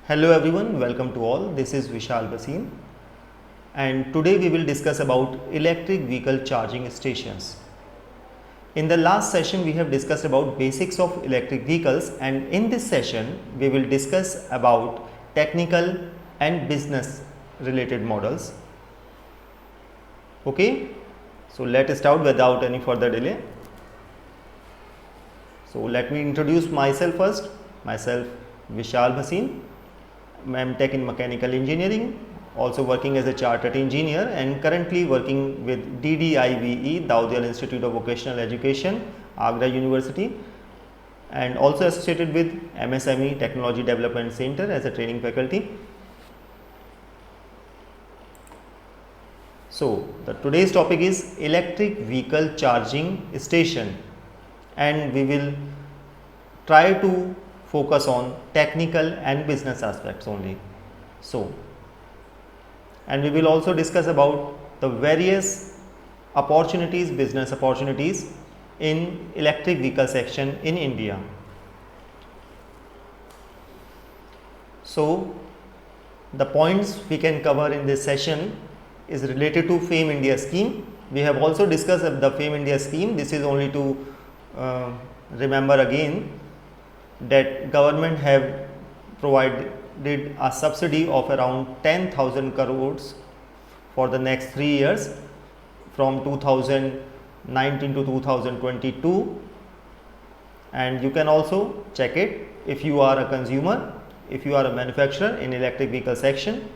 Hello everyone, welcome to all. This is Vishal Basin and today we will discuss about electric vehicle charging stations. In the last session we have discussed about basics of electric vehicles, and in this session we will discuss about technical and business related models. Okay, so let us start without any further delay. So let me introduce myself first. Myself Vishal Basin. I am Tech in Mechanical Engineering, also working as a chartered engineer and currently working with DDIVE, Daudiyal Institute of Vocational Education, Agra University, and also associated with MSME Technology Development Center as a training faculty. So today's topic is electric vehicle charging station, and we will try to focus on technical and business aspects only. So, and we will also discuss about the various opportunities, business opportunities in electric vehicle section in India. So, the points we can cover in this session is related to FAME India scheme. We have also discussed the FAME India scheme. This is only to remember again that government have provided a subsidy of around 10,000 crores for the next 3 years from 2019 to 2022, and you can also check it if you are a consumer, if you are a manufacturer in electric vehicle section.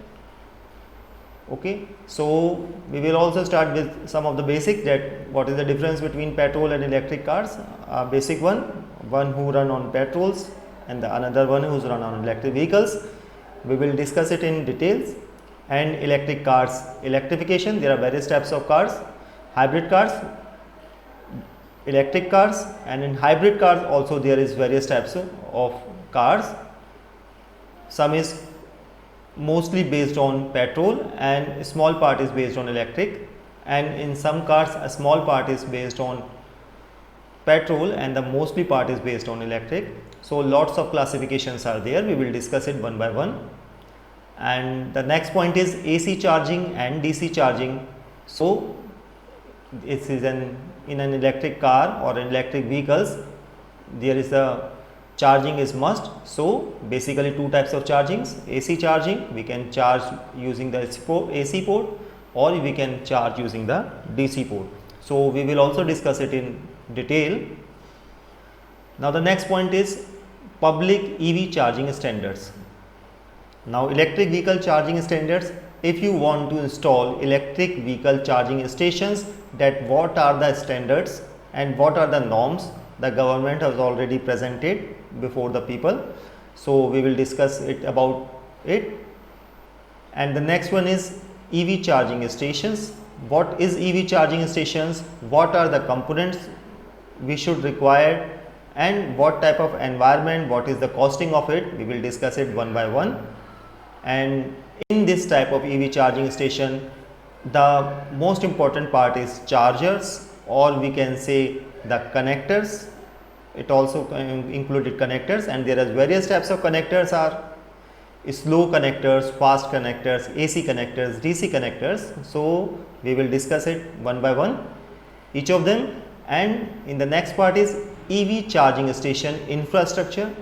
Okay, so we will also start with some of the basic, that what is the difference between petrol and electric cars. Basic one who run on petrols and the another one who's run on electric vehicles. We will discuss it in details. And electric cars, electrification, there are various types of cars: hybrid cars, electric cars, and in hybrid cars also there is various types of cars. Some is mostly based on petrol and a small part is based on electric, and in some cars a small part is based on petrol and the mostly part is based on electric. So lots of classifications are there. We will discuss it one by one. And the next point is AC charging and DC charging. So it is in an electric car or in electric vehicles there is a charging is must. So basically two types of chargings: AC charging, we can charge using the AC port, or we can charge using the DC port. So we will also discuss it in detail. Now the next point is public EV charging standards. Now electric vehicle charging standards, if you want to install electric vehicle charging stations, that what are the standards and what are the norms the government has already presented before the people. So we will discuss it about it. And the next one is EV charging stations. What is EV charging stations? What are the components we should require, and what type of environment, what is the costing of it? We will discuss it one by one. And in this type of EV charging station, the most important part is chargers, or we can say the connectors. It also included connectors, and there are various types of connectors are slow connectors, fast connectors, AC connectors, DC connectors. So we will discuss it one by one, each of them. And in the next part is EV charging station infrastructure.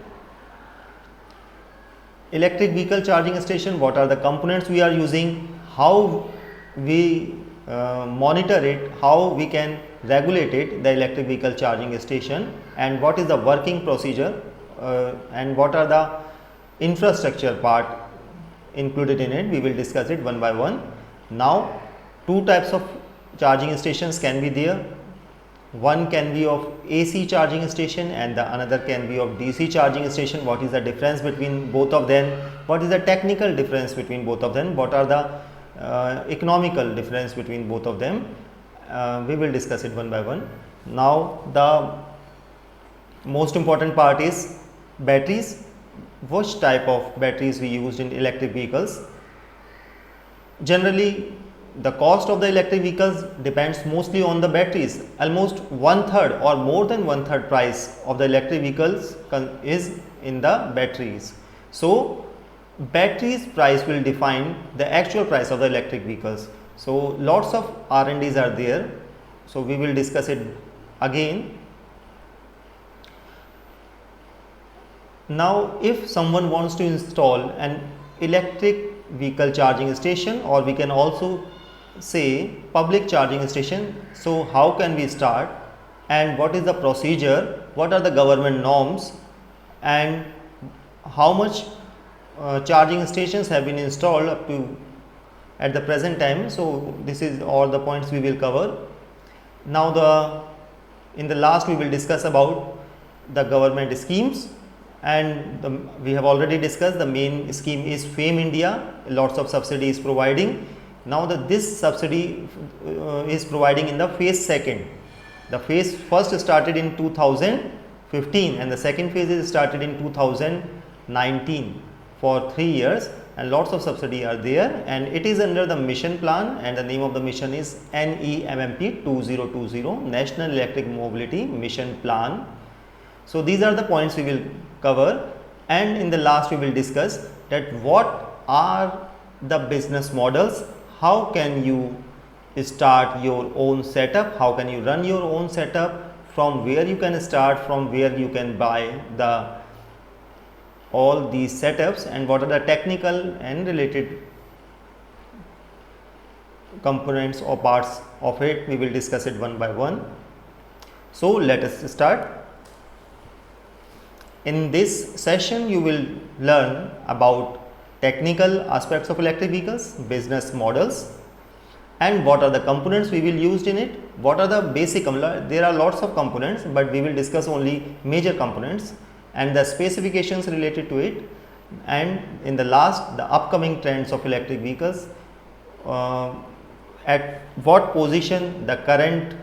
Electric vehicle charging station, what are the components we are using, how we monitor it, how we can regulate it, the electric vehicle charging station, and what is the working procedure, and what are the infrastructure part included in it. We will discuss it one by one. Now two types of charging stations can be there. One can be of AC charging station and the another can be of DC charging station. What is the difference between both of them? What is the technical difference between both of them? What are the economical difference between both of them? We will discuss it one by one. Now the most important part is batteries. Which type of batteries we used in electric vehicles? Generally the cost of the electric vehicles depends mostly on the batteries. Almost 1/3 or more than 1/3 price of the electric vehicles is in the batteries. So batteries price will define the actual price of the electric vehicles. So lots of R&Ds are there, so we will discuss it again. Now if someone wants to install an electric vehicle charging station, or we can also say public charging station, so how can we start, and what is the procedure, what are the government norms, and how much charging stations have been installed up to at the present time. So this is all the points we will cover. Now in the last we will discuss about the government schemes, and we have already discussed the main scheme is FAME India, lots of subsidy is providing. Now this subsidy is providing in the phase second. The phase first started in 2015 and the second phase is started in 2019 for 3 years, and lots of subsidy are there, and it is under the mission plan, and the name of the mission is NEMMP 2020, National Electric Mobility Mission Plan. So these are the points we will cover, and in the last we will discuss that what are the business models, how can you start your own setup, how can you run your own setup, from where you can start, from where you can buy all these setups, and what are the technical and related components or parts of it. We will discuss it one by one. So let us start. In this session you will learn about technical aspects of electric vehicles, business models, and what are the components we will use in it, what are the basic, there are lots of components but we will discuss only major components and the specifications related to it, and in the last the upcoming trends of electric vehicles, at what position the current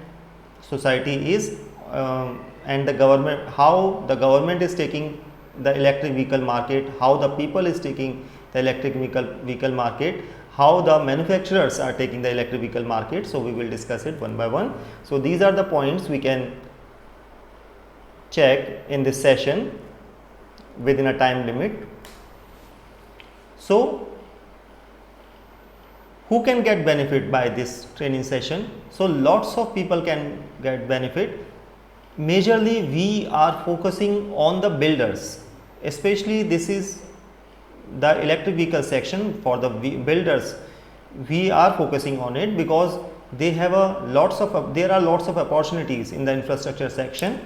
society is, and the government, how the government is taking the electric vehicle market, how the people is taking the electric vehicle market, how the manufacturers are taking the electric vehicle market. So we will discuss it one by one. So these are the points we can check in this session within a time limit. So who can get benefit by this training session? So lots of people can get benefit. Majorly we are focusing on the builders, especially this is the electric vehicle section. For the builders we are focusing on it because they have there are lots of opportunities in the infrastructure section.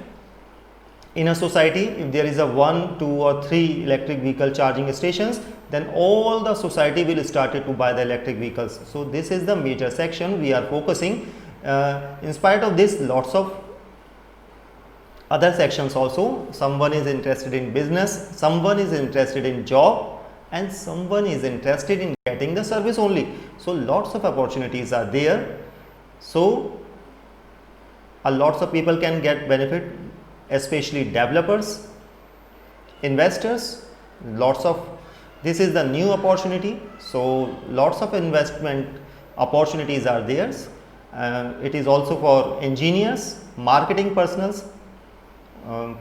In a society, if there is a 1, 2 or 3 electric vehicle charging stations, then all the society will start to buy the electric vehicles. So this is the major section we are focusing. In spite of this, lots of other sections also. Someone is interested in business, someone is interested in job, and someone is interested in getting the service only. So lots of opportunities are there. So lots of people can get benefit, especially developers, investors, this is the new opportunity. So lots of investment opportunities are there. It is also for engineers, marketing personals,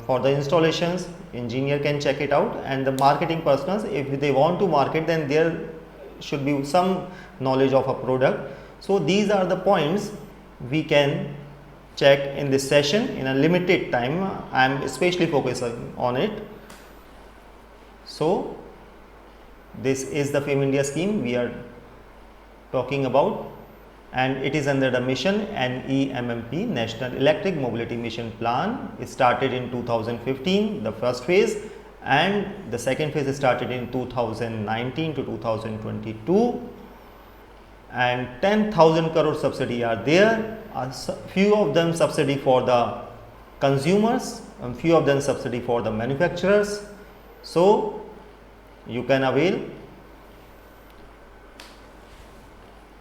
for the installations engineer can check it out, and the marketing personals, if they want to market, then there should be some knowledge of a product. So these are the points we can check in this session in a limited time. I am especially focusing on it. So this is the FAME India scheme we are talking about, and it is under the mission NEMMP, National Electric Mobility Mission Plan. It started in 2015, the first phase, and the second phase started in 2019 to 2022, and 10,000 crore subsidy are there. Few of them subsidy for the consumers and few of them subsidy for the manufacturers. So you can avail.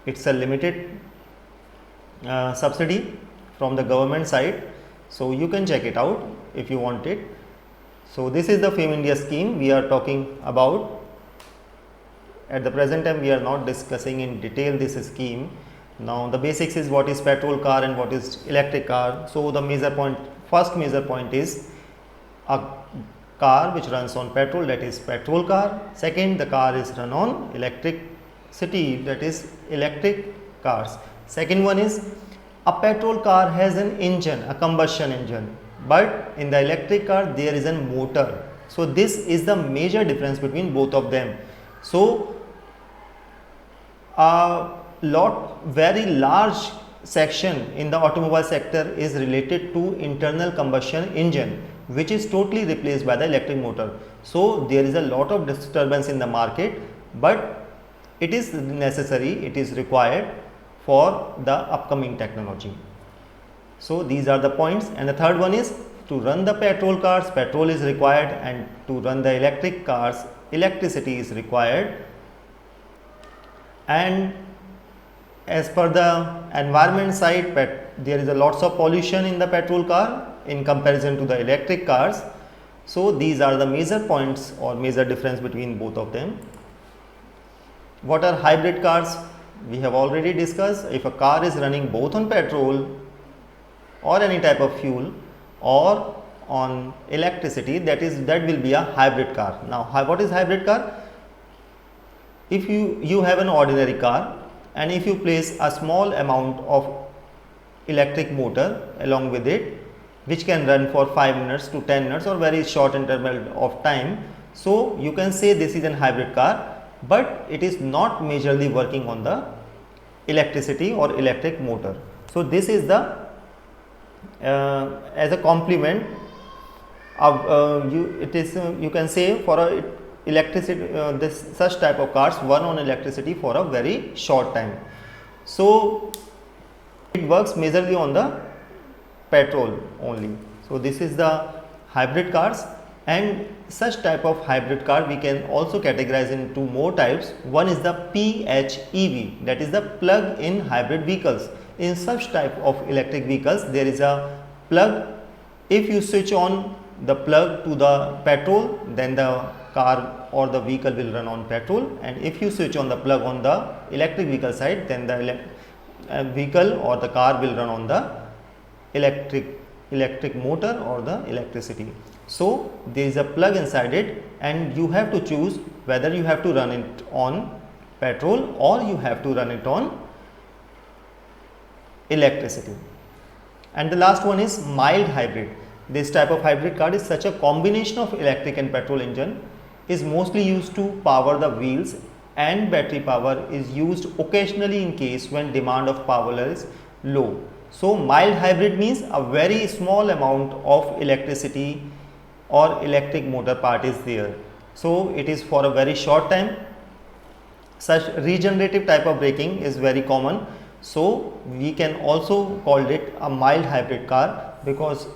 It's a limited subsidy from the government side, so you can check it out if you want it. So this is the FAME India scheme we are talking about. At the present time we are not discussing in detail this scheme. Now the basics is what is petrol car and what is electric car. So the first major point is car which runs on petrol, that is petrol car. Second, the car is run on electricity, that is electric cars. Second one is a petrol car has an engine, a combustion engine, but in the electric car there is a motor. So this is the major difference between both of them. So a very large section in the automobile sector is related to internal combustion engine, which is totally replaced by the electric motor. So there is a lot of disturbance in the market, but it is necessary, it is required for the upcoming technology. So these are the points. And the third one is, to run the petrol cars, petrol is required, and to run the electric cars, electricity is required. And as per the environment side, there is a lots of pollution in the petrol car in comparison to the electric cars. So these are the major points or major difference between both of them. What are hybrid cars? We have already discussed. If a car is running both on petrol or any type of fuel or on electricity, that will be a hybrid car. Now what is hybrid car? If you have an ordinary car, and if you place a small amount of electric motor along with it, which can run for 5 minutes to 10 minutes or very short interval of time, so you can say this is a hybrid car, but it is not majorly working on the electricity or electric motor. So this is the as a complement of you can say for a electricity, such type of cars run on electricity for a very short time. So it works majorly on the petrol only. So this is the hybrid cars, and such type of hybrid car we can also categorize into more types. One is the PHEV, that is the plug-in hybrid vehicles. In such type of electric vehicles, there is a plug. If you switch on the plug to the petrol, then the car or the vehicle will run on petrol, and if you switch on the plug on the electric vehicle side, then the vehicle or the car will run on the electric motor or the electricity. So there is a plug inside it, and you have to choose whether you have to run it on petrol or you have to run it on electricity. And the last one is mild hybrid. This type of hybrid car is such a combination of electric and petrol engine, is mostly used to power the wheels, and battery power is used occasionally in case when demand of power is low. So mild hybrid means a very small amount of electricity or electric motor part is there. So it is for a very short time. Such regenerative type of braking is very common. So we can also call it a mild hybrid car, because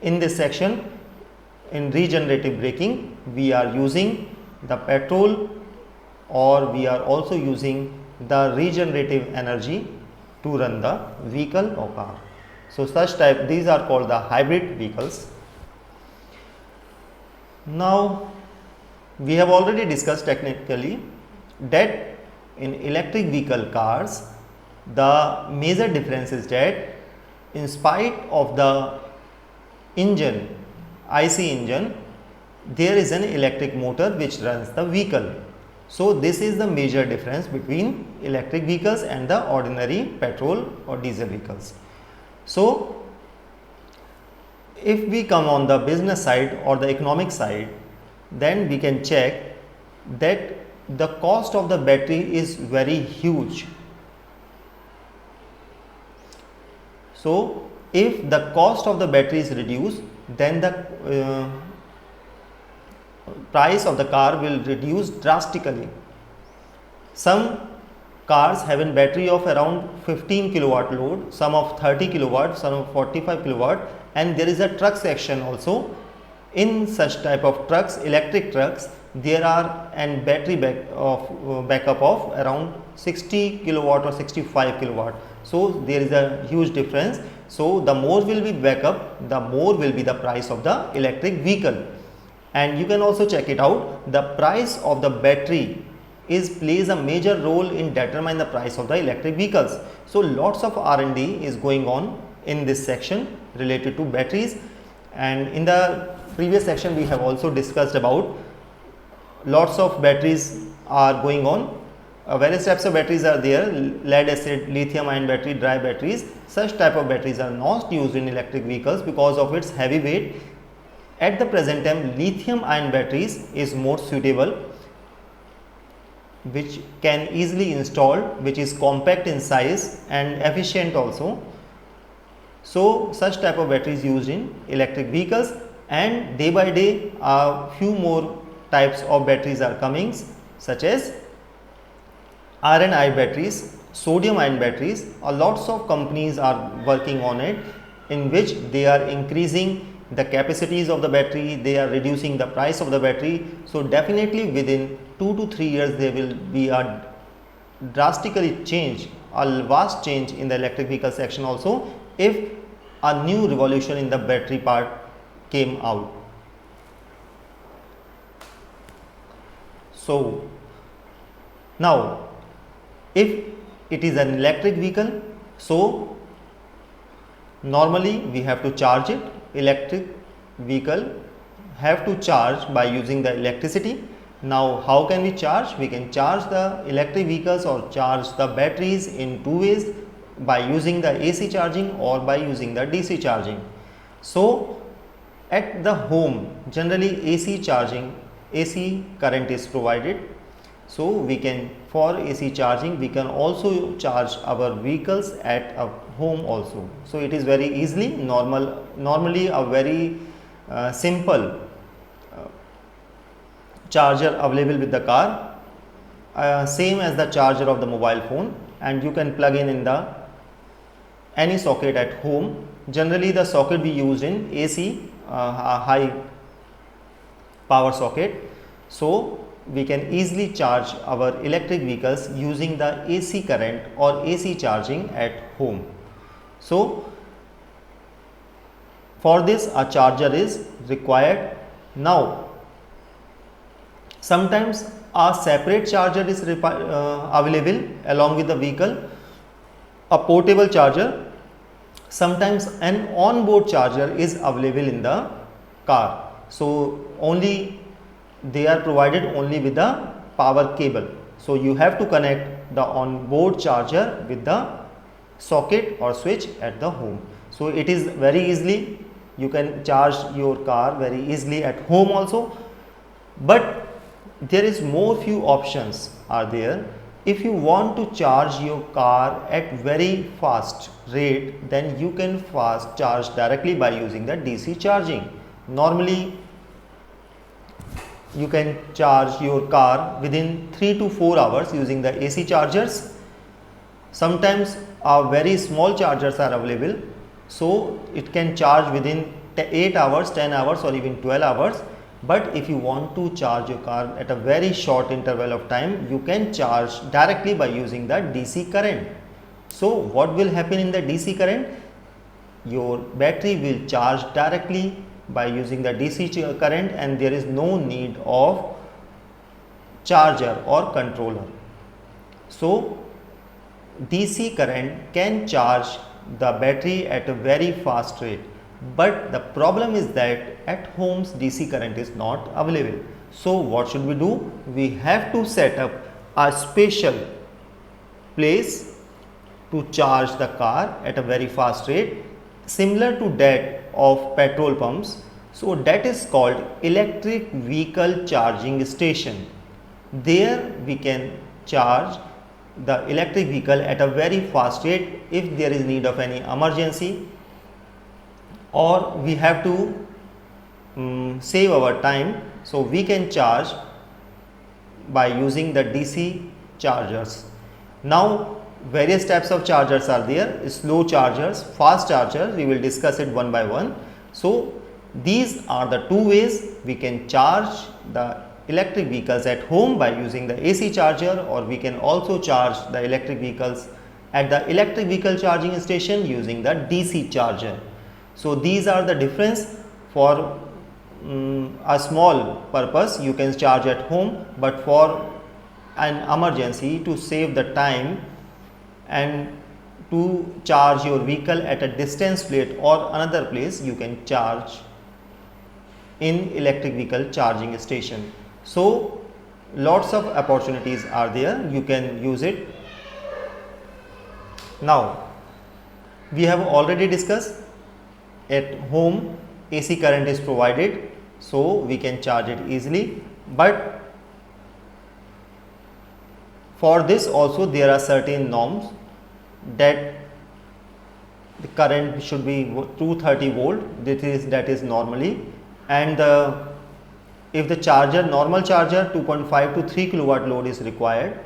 in this section, in regenerative braking, we are using the petrol or we are also using the regenerative energy to run the vehicle or car. So such type, these are called the hybrid vehicles. Now we have already discussed technically that in electric vehicle cars, the major difference is that in spite of the engine, IC engine, there is an electric motor which runs the vehicle. So this is the major difference between electric vehicles and the ordinary petrol or diesel vehicles. So if we come on the business side or the economic side, then we can check that the cost of the battery is very huge. So if the cost of the battery is reduced, then the price of the car will reduce drastically. Some cars have a battery of around 15 kilowatt load, some of 30 kilowatt, some of 45 kilowatt, and there is a truck section also. In such type of trucks, electric trucks, there are an battery backup of around 60 kilowatt or 65 kilowatt. So there is a huge difference. So the more will be backup, the more will be the price of the electric vehicle. And you can also check it out, the price of the battery plays a major role in determine the price of the electric vehicles. So lots of R&D is going on in this section related to batteries, and in the previous section we have also discussed about lots of batteries are going on. Various types of batteries are there, lead acid, lithium ion battery, dry batteries. Such type of batteries are not used in electric vehicles because of its heavy weight. At the present time, lithium ion batteries is more suitable, which can easily install, which is compact in size and efficient also. So such type of batteries used in electric vehicles, and day by day a few more types of batteries are coming, such as iron ion batteries, sodium ion batteries. Lots of companies are working on it, in which they are increasing the capacities of the battery, they are reducing the price of the battery. So definitely within 2 to 3 years there will be a drastically change, a vast change in the electric vehicle section also, if a new revolution in the battery part came out. So now if it is an electric vehicle, so normally we have to charge it. Electric vehicle have to charge by using the electricity. Now how can we charge? We can charge the electric vehicles or charge the batteries in two ways, by using the AC charging or by using the DC charging. So at the home generally AC charging, AC current is provided. So we can, for AC charging, we can also charge our vehicles at a home also. So it is very easily normally a very simple charger available with the car, same as the charger of the mobile phone, and you can plug in the any socket at home. Generally the socket we use in AC, high power socket. So we can easily charge our electric vehicles using the AC current or AC charging at home. So for this a charger is required. Now sometimes a separate charger is available along with the vehicle, a portable charger. Sometimes an on-board charger is available in the car. So only they are provided only with the power cable. So you have to connect the on-board charger with the socket or switch at the home. So it is very easily, you can charge your car very easily at home also. But there is more few options are there. If you want to charge your car at very fast rate, then you can fast charge directly by using the DC charging. Normally you can charge your car within 3 to 4 hours using the AC chargers. Sometimes very small chargers are available, so it can charge within 8 hours, 10 hours or even 12 hours. But if you want to charge your car at a very short interval of time, you can charge directly by using the DC current. So what will happen in the DC current? Your battery will charge directly by using the DC current, and there is no need of charger or controller. So DC current can charge the battery at a very fast rate, but the problem is that at homes DC current is not available. So what should we do? We have to set up a special place to charge the car at a very fast rate, similar to that of petrol pumps. So that is called electric vehicle charging station. There we can charge the electric vehicle at a very fast rate if there is need of any emergency, or we have to save our time. So we can charge by using the DC chargers. Now various types of chargers are there, slow chargers, fast chargers, we will discuss it one by one. So these are the two ways we can charge the electric vehicles at home by using the AC charger, or we can also charge the electric vehicles at the electric vehicle charging station using the DC charger. So these are the difference. For a small purpose you can charge at home, but for an emergency, to save the time and to charge your vehicle at a distance plate or another place, you can charge in electric vehicle charging station. So lots of opportunities are there, you can use it. Now we have already discussed at home AC current is provided, so we can charge it easily, but for this also there are certain norms that the current should be 230 volt, that is normally, and if the charger, normal charger 2.5 to 3 kilowatt load is required,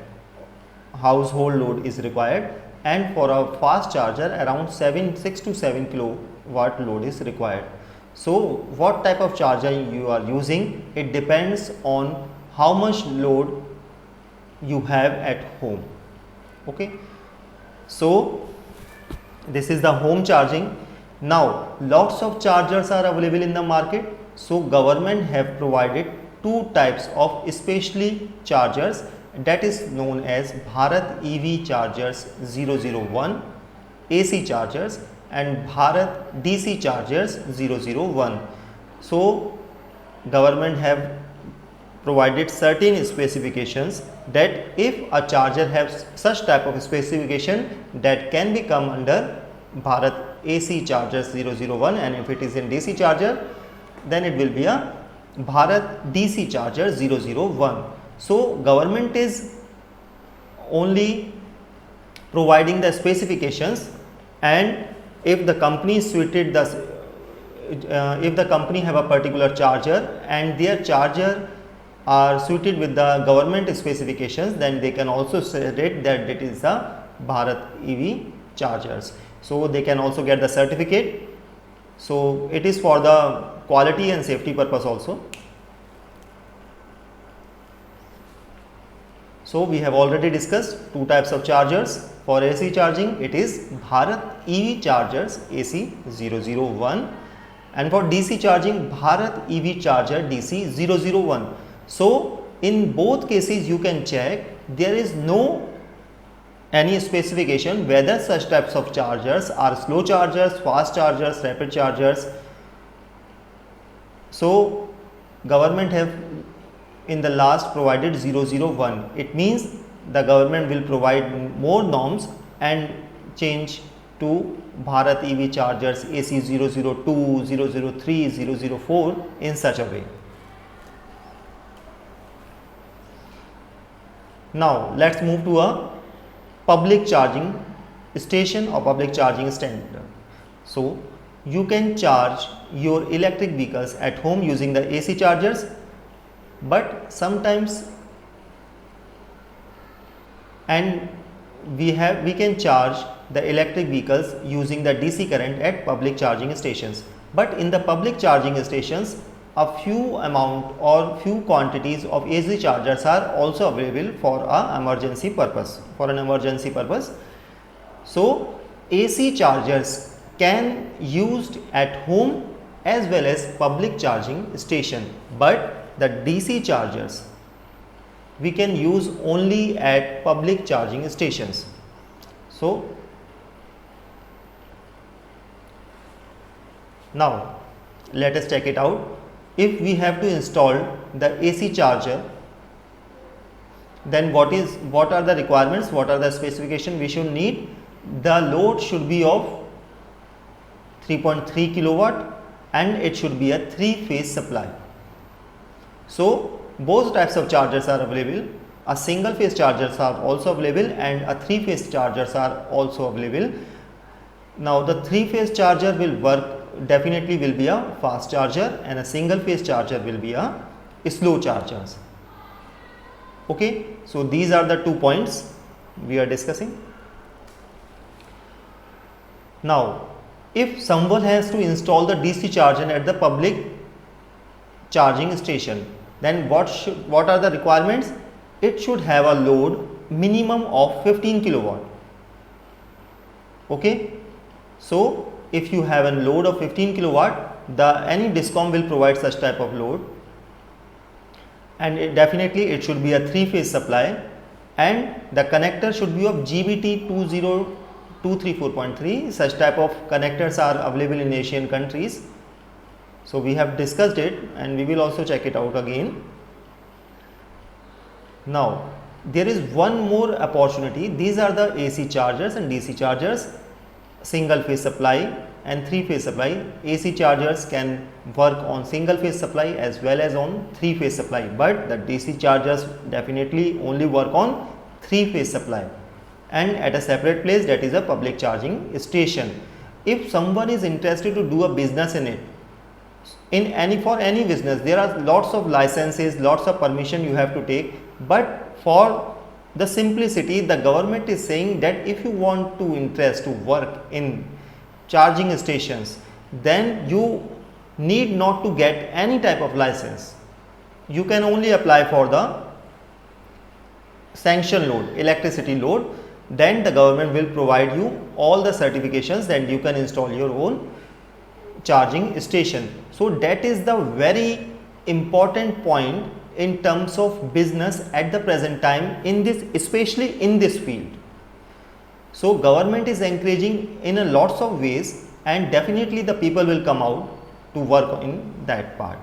household load is required, and for a fast charger around 6 to 7 kilowatt load is required. So what type of charger you are using, it depends on how much load you have at home. Okay, so this is the home charging. Now lots of chargers are available in the market, so government have provided two types of specially chargers, that is known as Bharat EV chargers 001 AC chargers and Bharat DC chargers 001. So government have provided certain specifications that if a charger has such type of specification, that can become under Bharat AC chargers 001, and if it is in DC charger, then it will be a Bharat DC charger 001. So government is only providing the specifications, and if the company suited the if the company have a particular charger and their charger are suited with the government specifications, then they can also state that it is a Bharat EV chargers. So they can also get the certificate. So it is for the quality and safety purpose also. So we have already discussed two types of chargers. For AC charging, it is Bharat EV chargers AC 001, and for DC charging, Bharat EV charger DC 001. So in both cases you can check, there is no any specification whether such types of chargers are slow chargers, fast chargers, rapid chargers. So government have in the last provided 001. It means the government will provide more norms and change to Bharat EV chargers AC 002, 003, 004 in such a way. Now let's move to a public charging station or public charging stand. So you can charge your electric vehicles at home using the AC chargers, but sometimes and we can charge the electric vehicles using the DC current at public charging stations. But in the public charging stations, a few amount or few quantities of AC chargers are also available for an emergency purpose. So AC chargers can used at home as well as public charging station, but the DC chargers we can use only at public charging stations. So now let us check it out. If we have to install the AC charger, then what are the requirements, what are the specifications we should need? The load should be of 3.3 kilowatt and it should be a 3-phase supply. So both types of chargers are available. A single phase chargers are also available and a 3-phase chargers are also available. Now the 3-phase charger will work, definitely will be a fast charger, and a single phase charger will be a slow chargers. Okay, so these are the 2 points we are discussing. Now if someone has to install the DC charger at the public charging station, then what are the requirements? It should have a load minimum of 15 kilowatt. Okay, so if you have a load of 15 kilowatt, any DISCOM will provide such type of load, and definitely it should be a 3-phase supply, and the connector should be of GBT 20234.3. Such type of connectors are available in Asian countries. So we have discussed it and we will also check it out again. Now there is one more opportunity. These are the AC chargers and DC chargers, single phase supply and 3-phase supply. AC chargers can work on single phase supply as well as on 3-phase supply, but the DC chargers definitely only work on 3-phase supply and at a separate place, that is a public charging station. If someone is interested to do a business in it, for any business, there are lots of licenses, lots of permission you have to take, but for the simplicity, the government is saying that if you want to work in charging stations, then you need not to get any type of license. You can only apply for the sanction load, electricity load, then the government will provide you all the certifications that you can install your own charging station. So that is the very important point in terms of business at the present time in this, especially in this field. So government is encouraging in a lots of ways and definitely the people will come out to work in that part.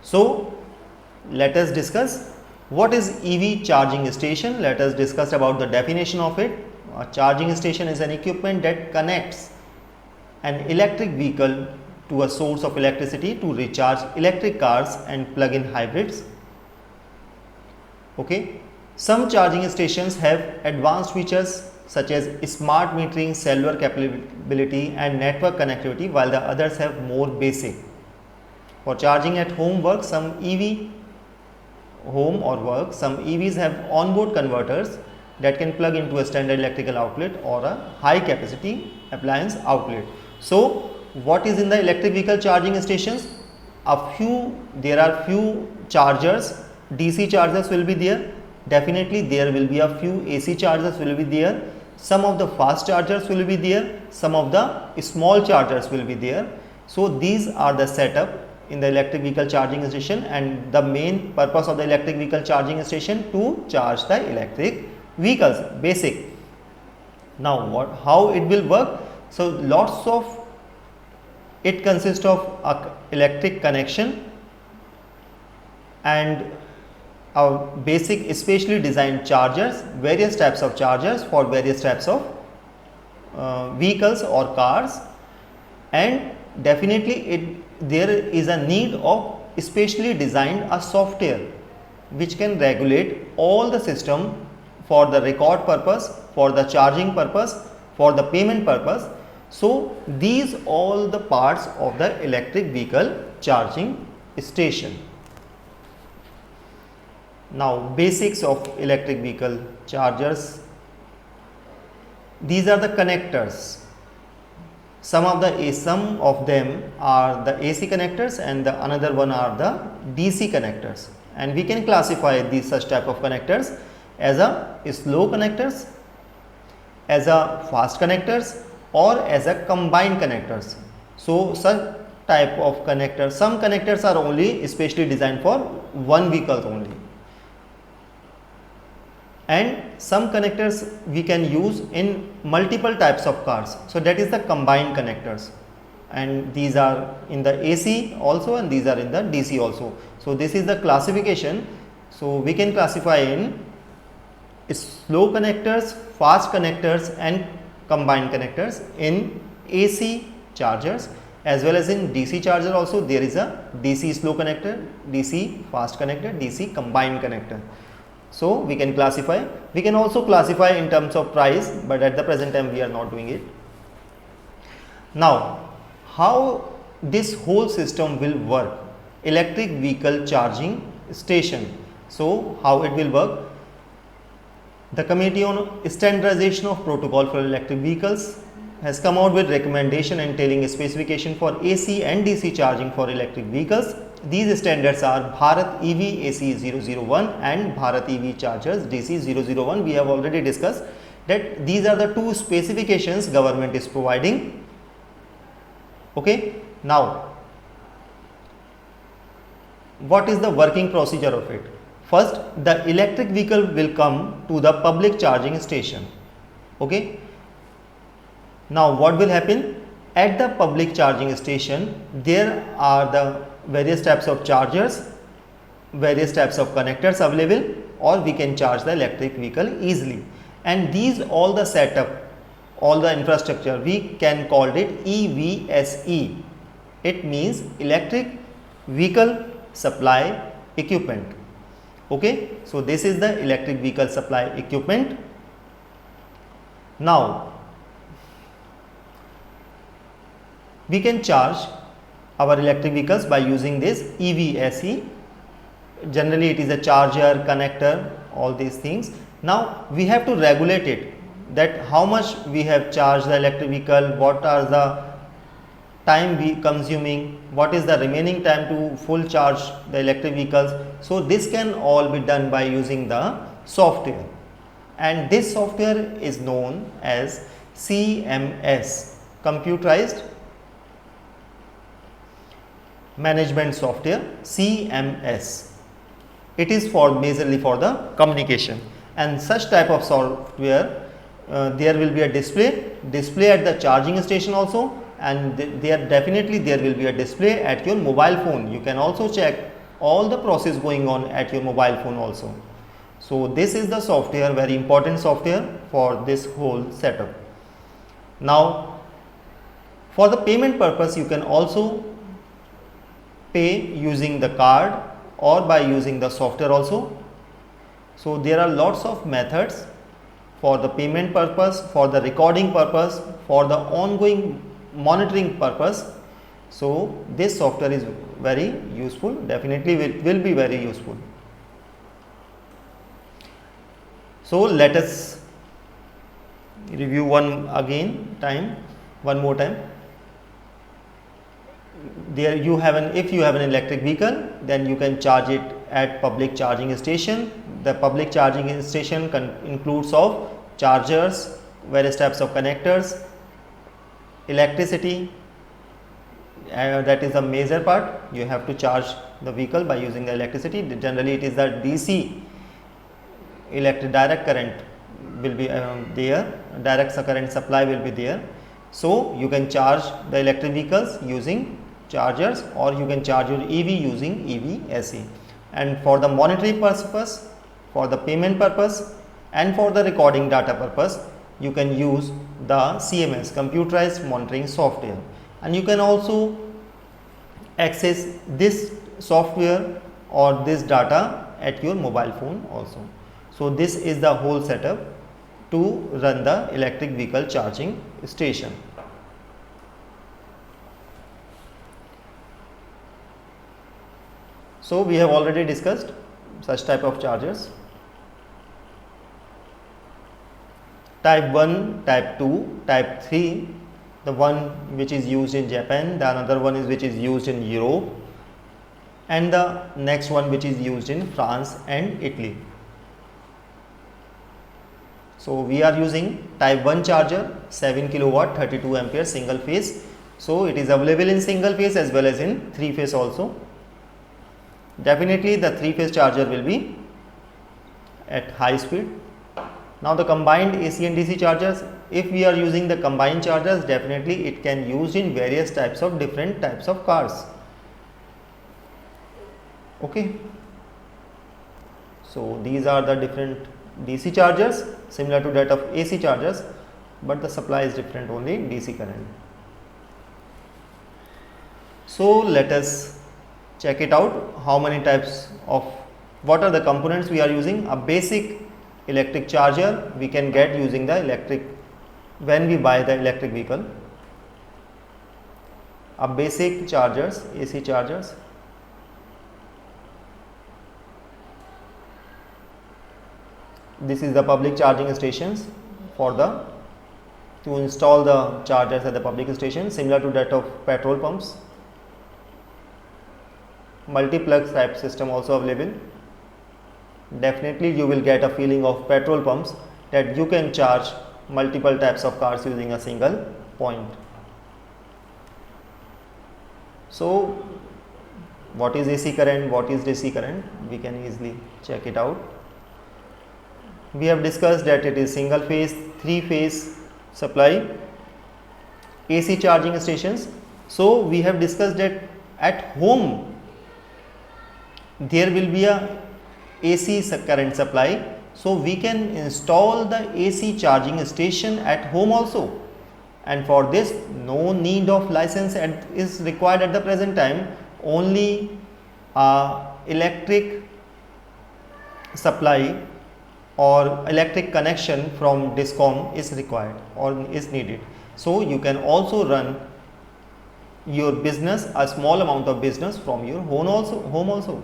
So let us discuss what is EV charging station. Let us discuss about the definition of it. A charging station is an equipment that connects an electric vehicle to a source of electricity to recharge electric cars and plug-in hybrids. Okay. Some charging stations have advanced features such as smart metering, cellular capability and network connectivity, while the others have more basic. For charging at home work, some EVs have onboard converters that can plug into a standard electrical outlet or a high capacity appliance outlet. So what is in the electric vehicle charging stations? There are few chargers, DC chargers will be there. Definitely there will be a few AC chargers will be there. Some of the fast chargers will be there. Some of the small chargers will be there. So these are the setup in the electric vehicle charging station, and the main purpose of the electric vehicle charging station to charge the electric vehicles, basic. Now how it will work? So lots of it consists of a electric connection and a basic specially designed chargers, various types of chargers for various types of vehicles or cars, and definitely there is a need of specially designed a software which can regulate all the system for the record purpose, for the charging purpose, for the payment purpose. So these all the parts of the electric vehicle charging station. Now basics of electric vehicle chargers. These are the connectors. Some of them are the AC connectors and the another one are the DC connectors, and we can classify these such type of connectors as a slow connectors, as a fast connectors, or as a combined connectors. So such type of connectors, some connectors are only specially designed for one vehicle only, and some connectors we can use in multiple types of cars. So that is the combined connectors, and these are in the AC also and these are in the DC also. So this is the classification. So we can classify in slow connectors, fast connectors and combined connectors in AC chargers, as well as in DC charger also there is a DC slow connector, DC fast connector, DC combined connector. So we can classify. We can also classify in terms of price, but at the present time we are not doing it. Now how this whole system will work? Electric vehicle charging station. So how it will work? The Committee on Standardization of Protocol for Electric Vehicles has come out with recommendation entailing a specification for AC and DC charging for electric vehicles. These standards are Bharat EV AC 001 and Bharat EV Chargers DC 001. We have already discussed that these are the two specifications government is providing. Okay. Now, what is the working procedure of it? First, the electric vehicle will come to the public charging station. Okay. Now what will happen? At the public charging station, there are the various types of chargers, various types of connectors available, or we can charge the electric vehicle easily. And these all the setup, all the infrastructure, we can call it EVSE. It means electric vehicle supply equipment. Okay, so this is the electric vehicle supply equipment. Now we can charge our electric vehicles by using this EVSE. Generally it is a charger, connector, all these things. Now we have to regulate it, that how much we have charged the electric vehicle, what are the time we consuming, what is the remaining time to full charge the electric vehicles. So this can all be done by using the software, and this software is known as CMS, computerized management software, CMS. It is for majorly for the communication, and such type of software there will be a display at the charging station also, and definitely there will be a display at your mobile phone. You can also check all the process going on at your mobile phone also. So this is the software, very important software for this whole setup. Now for the payment purpose, you can also pay using the card or by using the software also. So there are lots of methods for the payment purpose, for the recording purpose, for the ongoing monitoring purpose. So this software is very useful, definitely will be very useful. So let us review one more time. There you have if you have an electric vehicle, then you can charge it at public charging station. The public charging station includes of chargers, various types of connectors, electricity, that is a major part. You have to charge the vehicle by using the electricity. Generally it is the DC electric direct current will be there, direct current supply will be there. So you can charge the electric vehicles using chargers, or you can charge your EV using EVSE. And for the monitoring purpose, for the payment purpose, and for the recording data purpose, you can use the CMS, computerized monitoring software. And you can also access this software or this data at your mobile phone also. So this is the whole setup to run the electric vehicle charging station. So we have already discussed such type of chargers. Type 1, type 2, type 3, the one which is used in Japan, the another one is which is used in Europe, and the next one which is used in France and Italy. So we are using type 1 charger, 7 kilowatt 32 ampere single phase. So it is available in single phase as well as in 3 phase also. Definitely the 3 phase charger will be at high speed. Now the combined AC and DC chargers, if we are using the combined chargers, definitely it can used in various types of different types of cars. Okay. So these are the different DC chargers similar to that of AC chargers, but the supply is different, only DC current. So let us check it out, how many types of, what are the components we are using. A basic electric charger we can get using the electric, when we buy the electric vehicle. A basic chargers, AC chargers. This is the public charging stations for the, to install the chargers at the public station, similar to that of petrol pumps. Multiplex type system also available. Definitely you will get a feeling of petrol pumps, that you can charge multiple types of cars using a single point. So what is AC current, what is DC current, we can easily check it out. We have discussed that it is single phase, 3 phase supply, AC charging stations. So we have discussed that at home there will be a AC current supply. So we can install the AC charging station at home also, and for this no need of license is required at the present time. Only electric supply or electric connection from DISCOM is required or is needed. So you can also run your business, a small amount of business from your home also.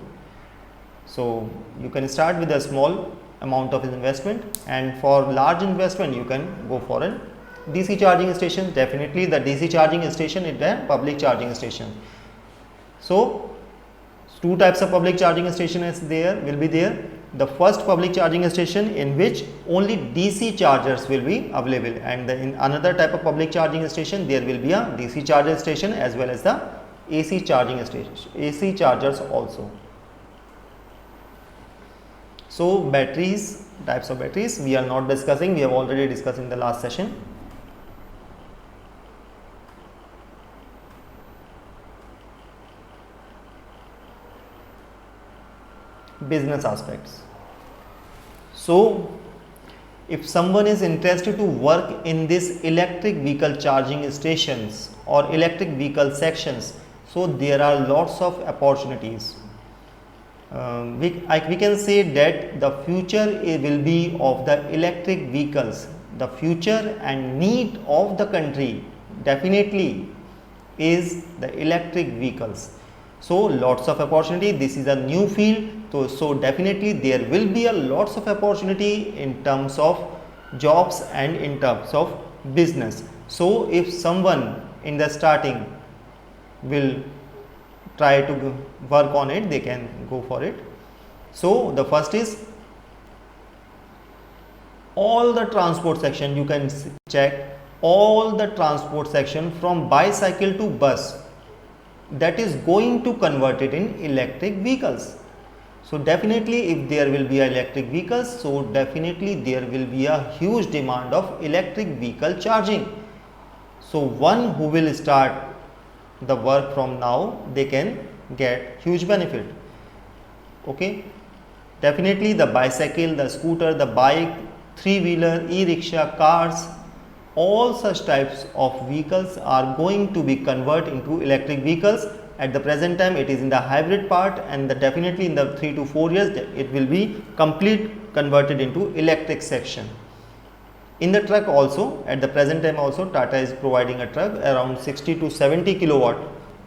So you can start with a small amount of investment, and for large investment you can go for a DC charging station. Definitely the DC charging station is a public charging station. So two types of public charging station will be there. The first public charging station in which only DC chargers will be available, and in another type of public charging station there will be a DC charger station as well as the AC charging station, AC chargers also. So batteries, types of batteries we are not discussing, we have already discussed in the last session. Business aspects. So if someone is interested to work in this electric vehicle charging stations or electric vehicle sections, so there are lots of opportunities. We can say that the future will be of the electric vehicles. The future and need of the country definitely is the electric vehicles. So lots of opportunity, this is a new field, so definitely there will be a lots of opportunity in terms of jobs and in terms of business. So if someone in the starting will try to work on it, they can go for it. So the first is all the transport section, you can check all the transport section from bicycle to bus, that is going to convert it in electric vehicles. So definitely if there will be electric vehicles, so definitely there will be a huge demand of electric vehicle charging. So one who will start the work from now, they can get huge benefit. Okay, definitely the bicycle, the scooter, the bike, three-wheeler, e-rickshaw, cars, all such types of vehicles are going to be converted into electric vehicles. At the present time it is in the hybrid part, and definitely in the 3 to 4 years it will be complete converted into electric section. In the truck also, at the present time also Tata is providing a truck around 60 to 70 kilowatt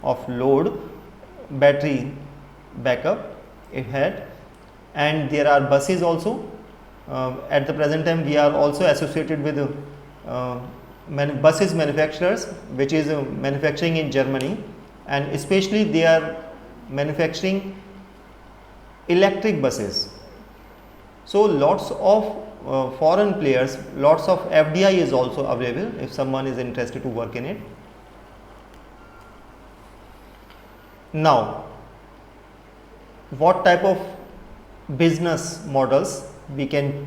of load battery backup it had, and there are buses also. At the present time we are also associated with buses manufacturers, which is manufacturing in Germany, and especially they are manufacturing electric buses. So lots of foreign players, lots of FDI is also available if someone is interested to work in it. Now what type of business models we can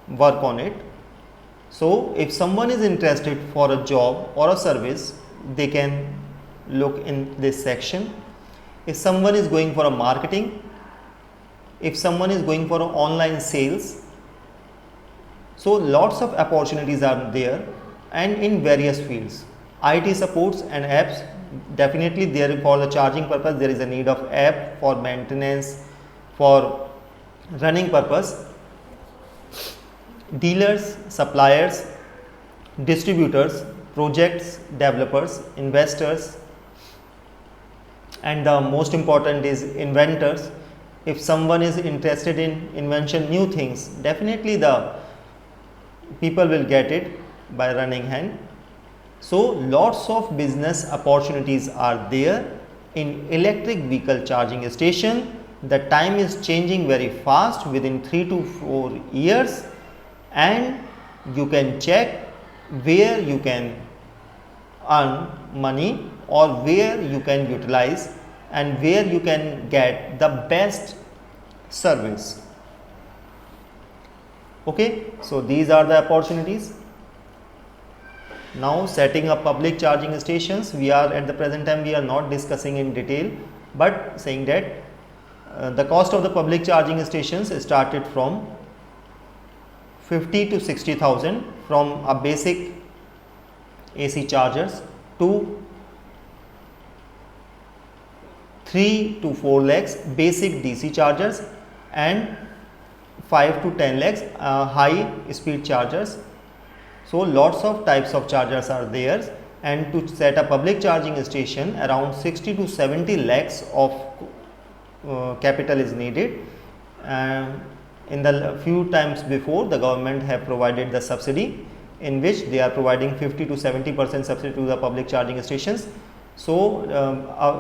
work on it? So if someone is interested for a job or a service, they can look in this section. If someone is going for a marketing, if someone is going for online sales, so lots of opportunities are there, and in various fields. IT supports and apps, definitely there for the charging purpose there is a need of app for maintenance, for running purpose. Dealers, suppliers, distributors, projects, developers, investors, and the most important is inventors. If someone is interested in invention, new things, definitely the people will get it by running hand. So lots of business opportunities are there in electric vehicle charging station. The time is changing very fast, within 3 to 4 years, and you can check where you can earn money or where you can utilize and where you can get the best service. Okay, so these are the opportunities. Now setting up public charging stations, we are at the present time we are not discussing in detail, but saying that the cost of the public charging stations started from 50 to 60,000 from a basic AC chargers to 3 to 4 lakhs basic DC chargers and 5 to 10 lakhs high speed chargers. So lots of types of chargers are there, and to set a public charging station around 60 to 70 lakhs of capital is needed. In the few times before, the government have provided the subsidy, in which they are providing 50 to 70% subsidy to the public charging stations. So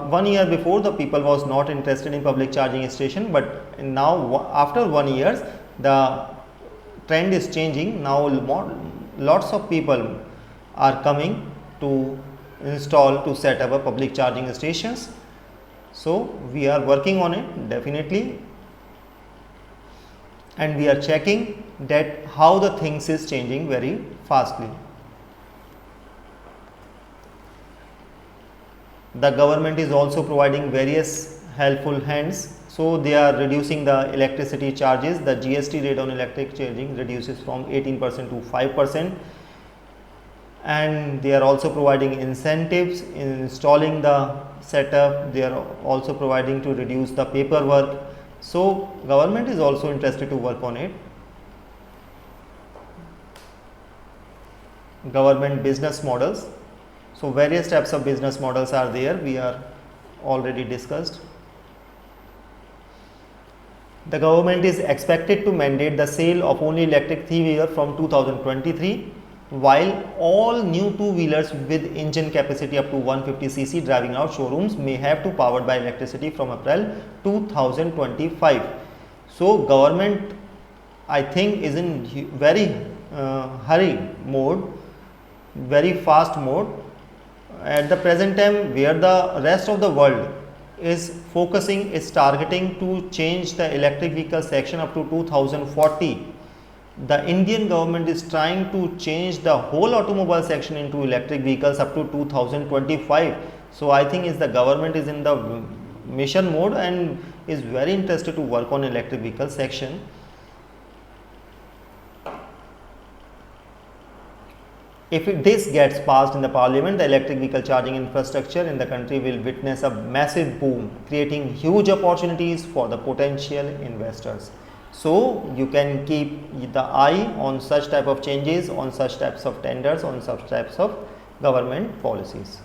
1 year before, the people was not interested in public charging station, but now after 1 year the trend is changing. Now lots of people are coming to install, to set up a public charging stations. So we are working on it definitely, and we are checking that how the things is changing very fastly. The government is also providing various helpful hands. So they are reducing the electricity charges. The GST rate on electric charging reduces from 18% to 5%, and they are also providing incentives in installing the setup. They are also providing to reduce the paperwork. So government is also interested to work on it. Government business models. So various types of business models are there, we are already discussed. The government is expected to mandate the sale of only electric three-wheeler from 2023, while all new two-wheelers with engine capacity up to 150cc driving out showrooms may have to powered by electricity from April 2025. So government, I think, is in very hurry mode, very fast mode. At the present time, where the rest of the world is focusing, is targeting to change the electric vehicle section up to 2040, the Indian government is trying to change the whole automobile section into electric vehicles up to 2025. So I think is the government is in the mission mode and is very interested to work on electric vehicle section. If this gets passed in the parliament, the electric vehicle charging infrastructure in the country will witness a massive boom, creating huge opportunities for the potential investors. So you can keep the eye on such type of changes, on such types of tenders, on such types of government policies.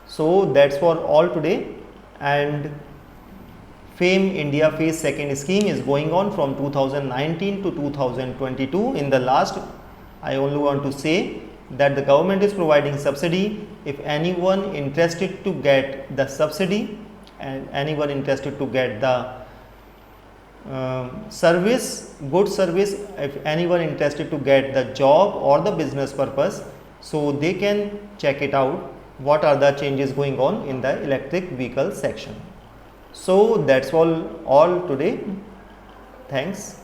So that's for all today, and FAME India Phase 2nd scheme is going on from 2019 to 2022. In the last, I only want to say that the government is providing subsidy. If anyone interested to get the subsidy and anyone interested to get the service, good service, if anyone interested to get the job or the business purpose, so they can check it out, what are the changes going on in the electric vehicle section. So that's all today. Thanks.